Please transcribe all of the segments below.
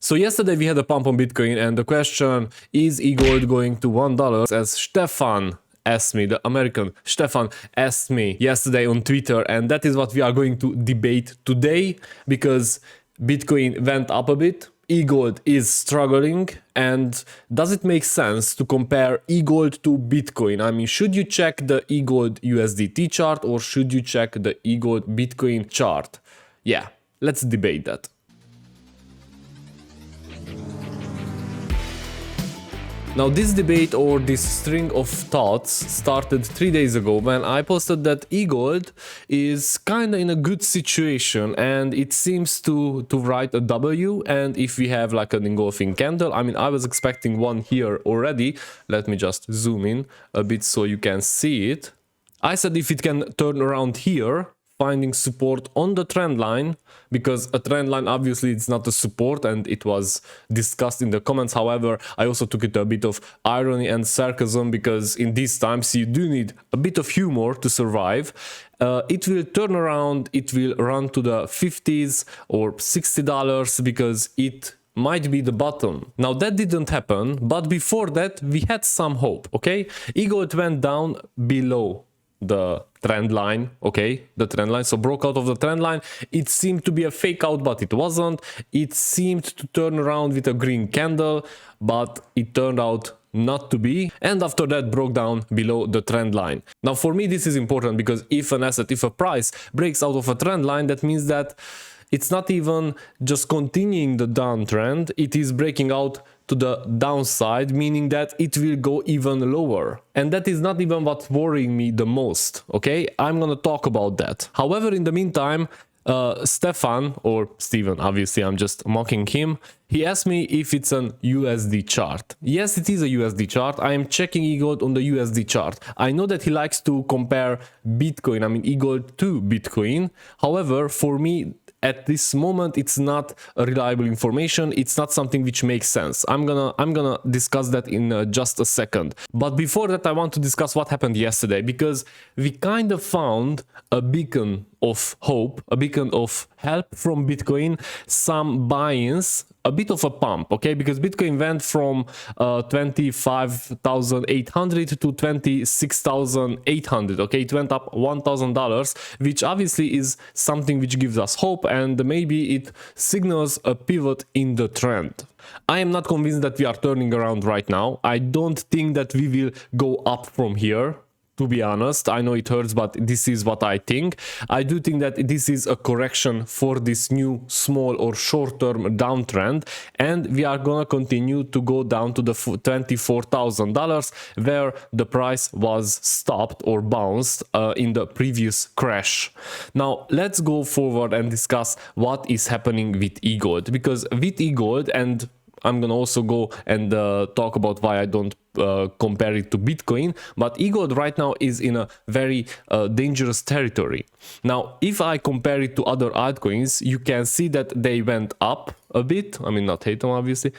So yesterday we had a pump on Bitcoin, and the question is EGLD going to $1, as Stefan asked me, the American Stefan asked me yesterday on Twitter, and that is what we are going to debate today, because Bitcoin went up a bit, EGLD is struggling, and does it make sense to compare EGLD to Bitcoin? I mean, should you check the EGLD USDT chart or should you check the EGLD Bitcoin chart? Yeah, let's debate that. Now this debate, or this string of thoughts, started 3 days ago when I posted that EGLD is kinda in a good situation and it seems to write a W, and if we have like an engulfing candle, I mean, I was expecting one here already. Let me just zoom in a bit so you can see it. I said if it can turn around here, finding support on the trend line, because a trend line obviously it's not a support, and it was discussed in the comments. However, I also took it to a bit of irony and sarcasm, because in these times you do need a bit of humor to survive. It will turn around, it will run to the 50s or $60 because it might be the bottom. Now that didn't happen, but before that we had some hope, okay? EGLD went down below the trend line, okay, the trend line, so broke out of the trend line. It seemed to be a fake out, but it wasn't. It seemed to turn around with a green candle, but it turned out not to be, and after that broke down below the trend line. Now for me this is important, because if an asset, if a price breaks out of a trend line, that means that it's not even just continuing the downtrend, it is breaking out to the downside, meaning that it will go even lower. And that is not even what's worrying me the most, okay? I'm gonna talk about that. However, in the meantime, Stefan, or Steven, obviously I'm just mocking him, he asked me if it's an USD chart. Yes, it is a USD chart. I am checking EGLD on the USD chart. I know that he likes to compare Bitcoin, I mean EGLD to Bitcoin. However, for me, at this moment it's not a reliable information, it's not something which makes sense. I'm gonna discuss that in just a second. But before that I want to discuss what happened yesterday, because we kind of found a beacon of hope, a beacon of help from Bitcoin, some buy-ins, a bit of a pump, okay? Because Bitcoin went from 25,800 to 26,800, okay? It went up $1,000, which obviously is something which gives us hope, and maybe it signals a pivot in the trend. I am not convinced that we are turning around right now. I don't think that we will go up from here. To be honest, I know it hurts, but this is what I think. I do think that this is a correction for this new small or short-term downtrend, and we are gonna continue to go down to the $24,000 where the price was stopped or bounced in the previous crash. Now let's go forward and discuss what is happening with EGLD, because with EGLD, and I'm gonna also go and talk about why I don't compare it to Bitcoin, but EGLD right now is in a very dangerous territory. Now, if I compare it to other altcoins, you can see that they went up a bit. I mean, not Hatom obviously,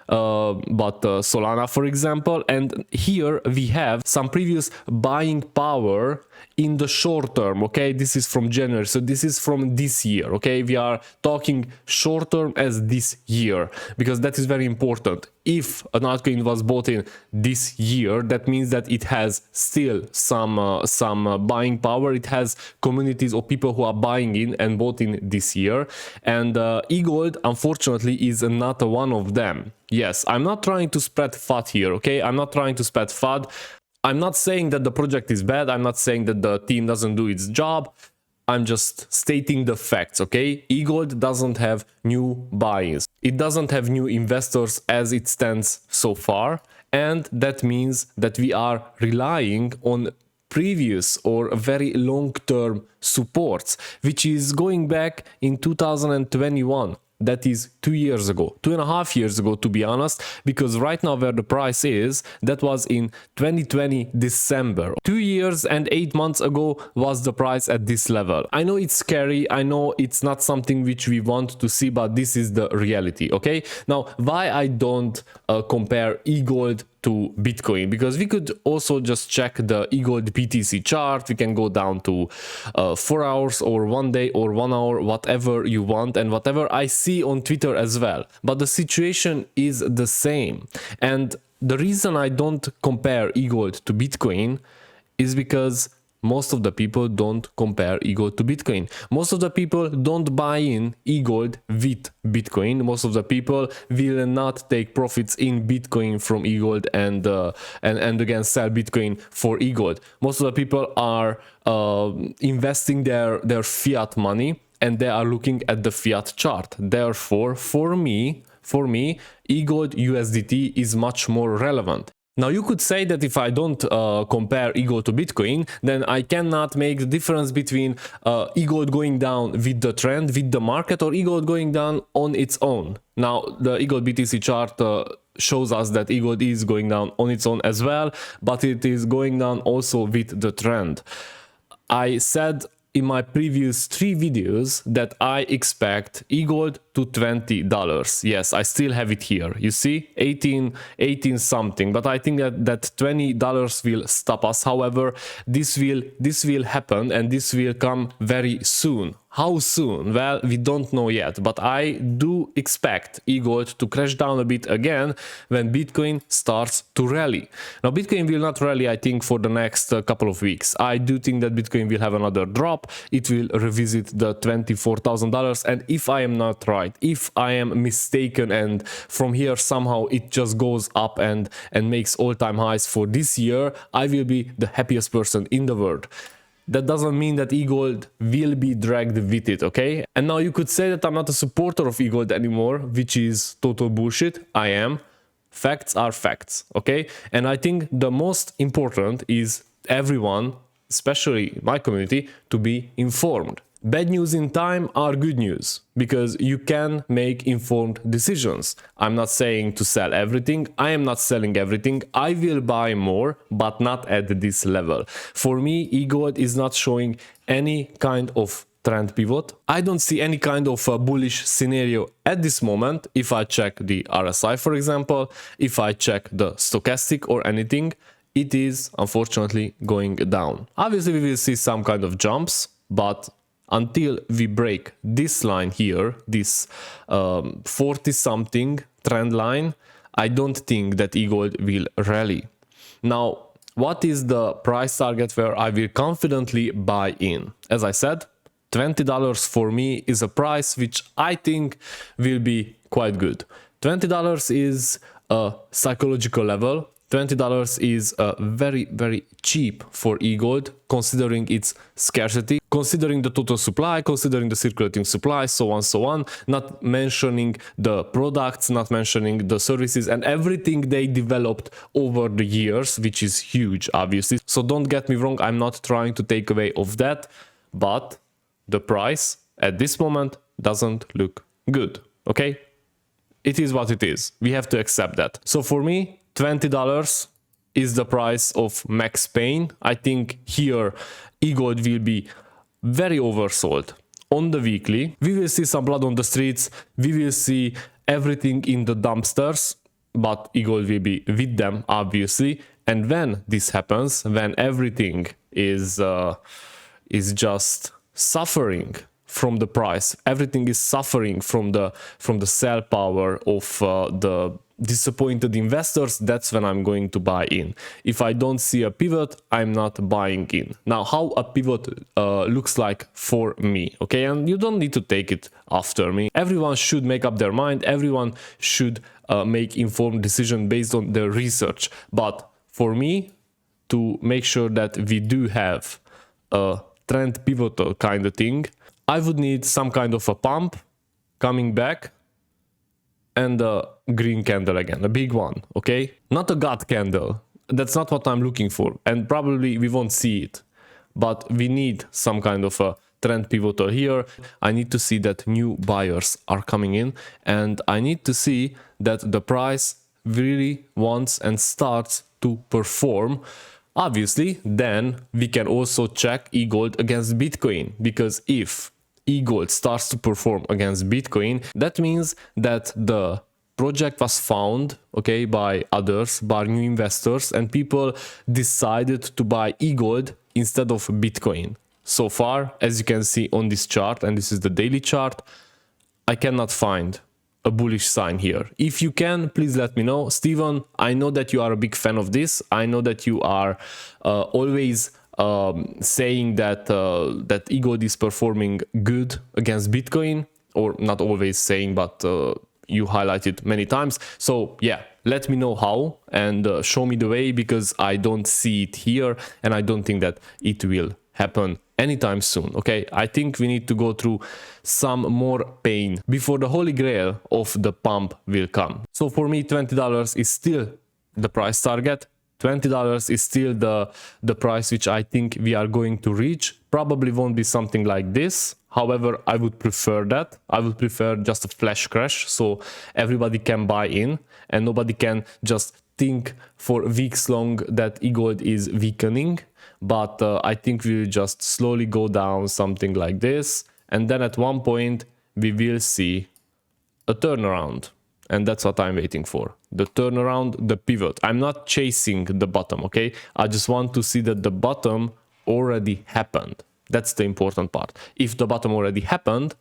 but Solana, for example, and here we have some previous buying power in the short term, okay? This is from January, so this is from this year, okay? We are talking short term as this year, because that is very important. If an altcoin was bought in this year, that means that it has still some buying power. It has communities of people who are buying in and bought in this year, and EGLD unfortunately is not one of them. Yes, I'm not trying to spread FUD here, okay? I'm not trying to spread FUD. I'm not saying that the project is bad. I'm not saying that the team doesn't do its job. I'm just stating the facts, okay? EGLD doesn't have new buy-ins. It doesn't have new investors as it stands so far. And that means that we are relying on previous or very long-term supports, which is going back in 2021. That is 2 years ago, 2.5 years ago, to be honest, because right now where the price is, that was in 2020 December. 2 years and 8 months ago was the price at this level. I know it's scary, I know it's not something which we want to see, but this is the reality, okay? Now, why I don't compare EGLD to Bitcoin, because we could also just check the EGLD BTC chart. We can go down to 4 hours or 1 day or 1 hour, whatever you want, and whatever I see on Twitter as well. But the situation is the same. And the reason I don't compare EGLD to Bitcoin is because most of the people don't compare EGLD to Bitcoin. Most of the people don't buy in EGLD with Bitcoin. Most of the people will not take profits in Bitcoin from EGLD and again sell Bitcoin for EGLD. Most of the people are investing their fiat money, and they are looking at the fiat chart. Therefore, for me, EGLD USDT is much more relevant. Now, you could say that if I don't compare EGLD to Bitcoin, then I cannot make the difference between EGLD going down with the trend, with the market, or EGLD going down on its own. Now, the EGLD BTC chart shows us that EGLD is going down on its own as well, but it is going down also with the trend. I said in my previous 3 videos that I expect EGLD to $20. Yes, I still have it here. You see, 18 something, but I think that $20 will stop us. However, this will happen, and this will come very soon. How soon? Well, we don't know yet, but I do expect EGLD to crash down a bit again when Bitcoin starts to rally. Now, Bitcoin will not rally, I think, for the next couple of weeks. I do think that Bitcoin will have another drop. It will revisit the $24,000, and if I am not right, if I am mistaken, and from here somehow it just goes up and makes all-time highs for this year, I will be the happiest person in the world. That doesn't mean that EGLD will be dragged with it, okay? And now you could say that I'm not a supporter of EGLD anymore, which is total bullshit. I am. Facts are facts, okay? And I think the most important is everyone, especially my community, to be informed. Bad news in time are good news, because you can make informed decisions. I'm not saying to sell everything. I am not selling everything. I will buy more, but not at this level. For me, EGLD is not showing any kind of trend pivot. I don't see any kind of a bullish scenario at this moment. If I check the RSI, for example, if I check the stochastic or anything, it is unfortunately going down. Obviously, we will see some kind of jumps, but until we break this line here, this 40 something trend line, I don't think that EGLD will rally. Now, what is the price target where I will confidently buy in? As I said, $20 for me is a price which I think will be quite good. $20 is a psychological level. $20 is very, very cheap for EGLD, considering its scarcity, considering the total supply, considering the circulating supply, so on, not mentioning the products, not mentioning the services and everything they developed over the years, which is huge, obviously. So don't get me wrong, I'm not trying to take away of that, but the price at this moment doesn't look good, okay? It is what it is. We have to accept that. So for me, $20 is the price of max pain. I think here EGLD will be very oversold on the weekly. We will see some blood on the streets. We will see everything in the dumpsters, but EGLD will be with them, obviously. And when this happens, when everything is just suffering from the price, everything is suffering from the sell power of the disappointed investors, that's when I'm going to buy in. If I don't see a pivot, I'm not buying in. Now, how a pivot looks like for me, okay? And you don't need to take it after me. Everyone should make up their mind. Everyone should make informed decision based on their research. But for me, to make sure that we do have a trend pivotal kind of thing, I would need some kind of a pump coming back and a green candle again, a big one, okay? Not a God candle. That's not what I'm looking for, and probably we won't see it. But we need some kind of a trend pivotal here. I need to see that new buyers are coming in, and I need to see that the price really wants and starts to perform. Obviously, then we can also check EGLD against Bitcoin, because if EGLD starts to perform against Bitcoin, that means that the project was found, okay, by others, by new investors, and people decided to buy eGold instead of Bitcoin. So far, as you can see on this chart, and this is the daily chart, I cannot find a bullish sign here. If you can, please let me know. Steven, I know that you are a big fan of this. I know that you are always saying that that eGold is performing good against Bitcoin, or not always saying, but you highlight it many times. So yeah, let me know how, and show me the way, because I don't see it here, and I don't think that it will happen anytime soon. Okay, I think we need to go through some more pain before the holy grail of the pump will come. So for me, $20 is still the price target. $20 is still the price which I think we are going to reach. Probably won't be something like this. However, I would prefer that. I would prefer just a flash crash, so everybody can buy in and nobody can just think for weeks long that eGold is weakening. But I think we'll just slowly go down something like this, and then at one point we will see a turnaround, and that's what I'm waiting for. The turnaround, the pivot. I'm not chasing the bottom, okay? I just want to see that the bottom already happened. That's the important part. If the bottom already happened,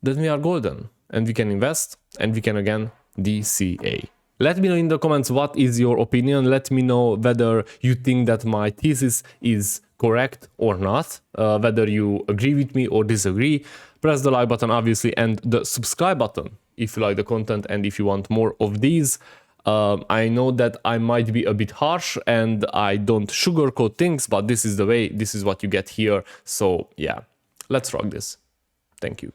then we are golden, and we can invest, and we can again DCA. Let me know in the comments what is your opinion. Let me know whether you think that my thesis is correct or not, whether you agree with me or disagree. Press the like button, obviously, and the subscribe button if you like the content and if you want more of these. I know that I might be a bit harsh and I don't sugarcoat things, but this is the way, this is what you get here. So yeah, let's rock this. Thank you.